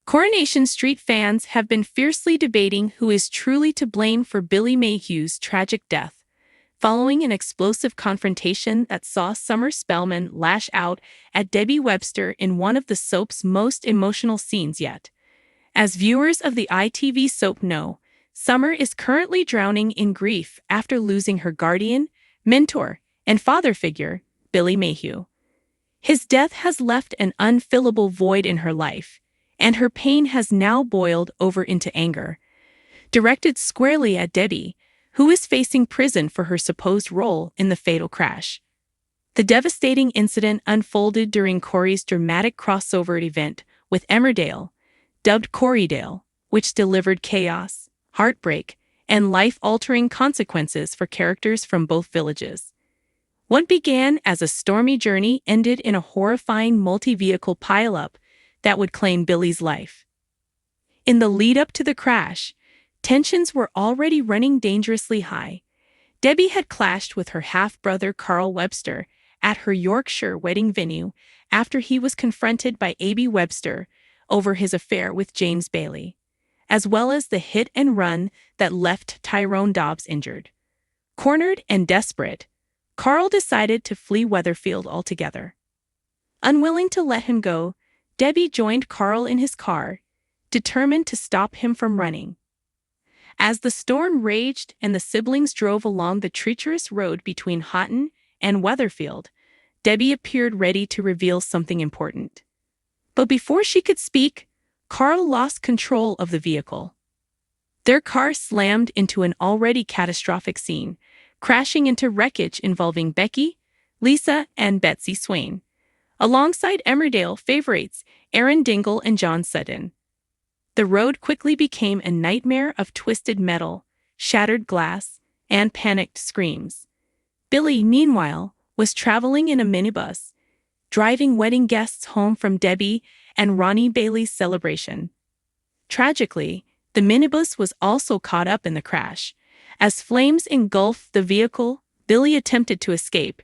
Coronation Street fans have been fiercely debating who is truly to blame for Billy Mayhew's tragic death, following an explosive confrontation that saw Summer Spellman lash out at Debbie Webster in one of the soap's most emotional scenes yet. As viewers of the ITV soap know, Summer is currently drowning in grief after losing her guardian, mentor, and father figure, Billy Mayhew. His death has left an unfillable void in her life, and her pain has now boiled over into anger. Directed squarely at Debbie, who is facing prison for her supposed role in the fatal crash. The devastating incident unfolded during Corey's dramatic crossover event with Emmerdale, dubbed Corrydale, which delivered chaos, heartbreak, and life-altering consequences for characters from both villages. What began as a stormy journey ended in a horrifying multi-vehicle pileup that would claim Billy's life. In the lead-up to the crash, tensions were already running dangerously high. Debbie had clashed with her half-brother Carl Webster at her Yorkshire wedding venue after he was confronted by A.B. Webster over his affair with James Bailey, as well as the hit-and-run that left Tyrone Dobbs injured. Cornered and desperate, Carl decided to flee Weatherfield altogether. Unwilling to let him go, Debbie joined Carl in his car, determined to stop him from running. As the storm raged and the siblings drove along the treacherous road between Houghton and Weatherfield, Debbie appeared ready to reveal something important. But before she could speak, Carl lost control of the vehicle. Their car slammed into an already catastrophic scene, crashing into wreckage involving Becky, Lisa, and Betsy Swain, alongside Emmerdale favorites Aaron Dingle and John Sutton. The road quickly became a nightmare of twisted metal, shattered glass, and panicked screams. Billy, meanwhile, was traveling in a minibus, driving wedding guests home from Debbie and Ronnie Bailey's celebration. Tragically, the minibus was also caught up in the crash. As flames engulfed the vehicle, Billy attempted to escape,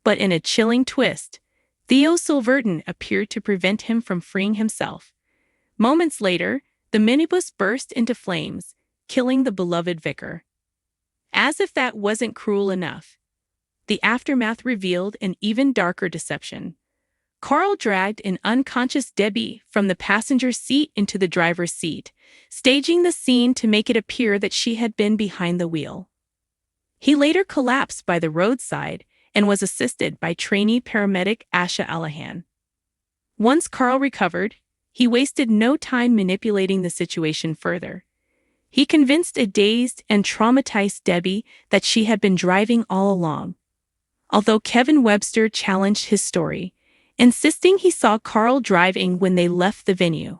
but in a chilling twist, Theo Silverton appeared to prevent him from freeing himself. Moments later, the minibus burst into flames, killing the beloved vicar. As if that wasn't cruel enough, the aftermath revealed an even darker deception. Carl dragged an unconscious Debbie from the passenger seat into the driver's seat, staging the scene to make it appear that she had been behind the wheel. He later collapsed by the roadside and was assisted by trainee paramedic Asha Allahan. Once Carl recovered, he wasted no time manipulating the situation further. He convinced a dazed and traumatized Debbie that she had been driving all along. Although Kevin Webster challenged his story, insisting he saw Carl driving when they left the venue.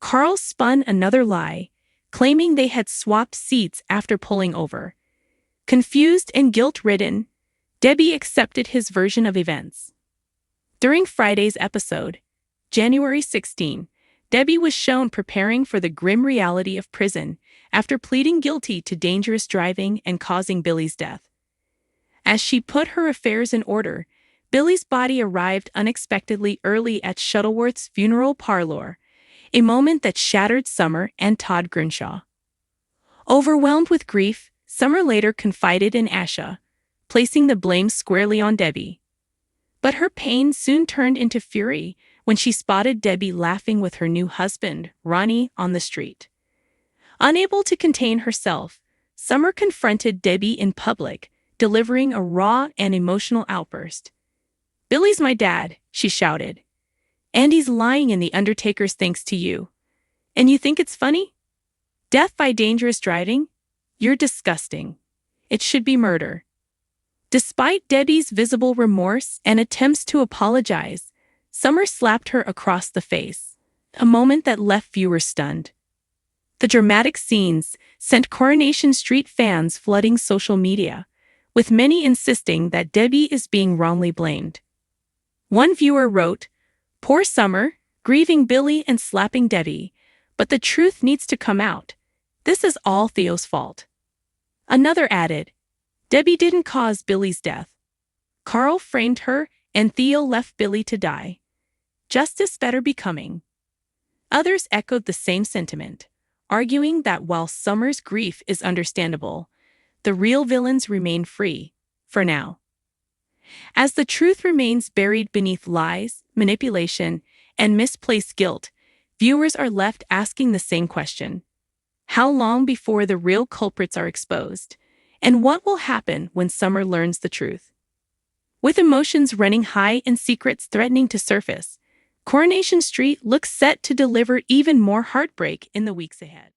Carl spun another lie, claiming they had swapped seats after pulling over. Confused and guilt-ridden, Debbie accepted his version of events. During Friday's episode, January 16, Debbie was shown preparing for the grim reality of prison after pleading guilty to dangerous driving and causing Billy's death. As she put her affairs in order, Billy's body arrived unexpectedly early at Shuttleworth's funeral parlor, a moment that shattered Summer and Todd Grinshaw. Overwhelmed with grief, Summer later confided in Asha, placing the blame squarely on Debbie. But her pain soon turned into fury when she spotted Debbie laughing with her new husband, Ronnie, on the street. Unable to contain herself, Summer confronted Debbie in public, delivering a raw and emotional outburst. "Billy's my dad," she shouted. "And he's lying in the Undertaker's thanks to you. And you think it's funny? Death by dangerous driving? You're disgusting. It should be murder." Despite Debbie's visible remorse and attempts to apologize, Summer slapped her across the face, a moment that left viewers stunned. The dramatic scenes sent Coronation Street fans flooding social media, with many insisting that Debbie is being wrongly blamed. One viewer wrote, "Poor Summer, grieving Billy and slapping Debbie, but the truth needs to come out. This is all Theo's fault." Another added, "Debbie didn't cause Billy's death. Carl framed her and Theo left Billy to die. Justice better be coming." Others echoed the same sentiment, arguing that while Summer's grief is understandable, the real villains remain free, for now. As the truth remains buried beneath lies, manipulation, and misplaced guilt, viewers are left asking the same question. How long before the real culprits are exposed? And what will happen when Summer learns the truth? With emotions running high and secrets threatening to surface, Coronation Street looks set to deliver even more heartbreak in the weeks ahead.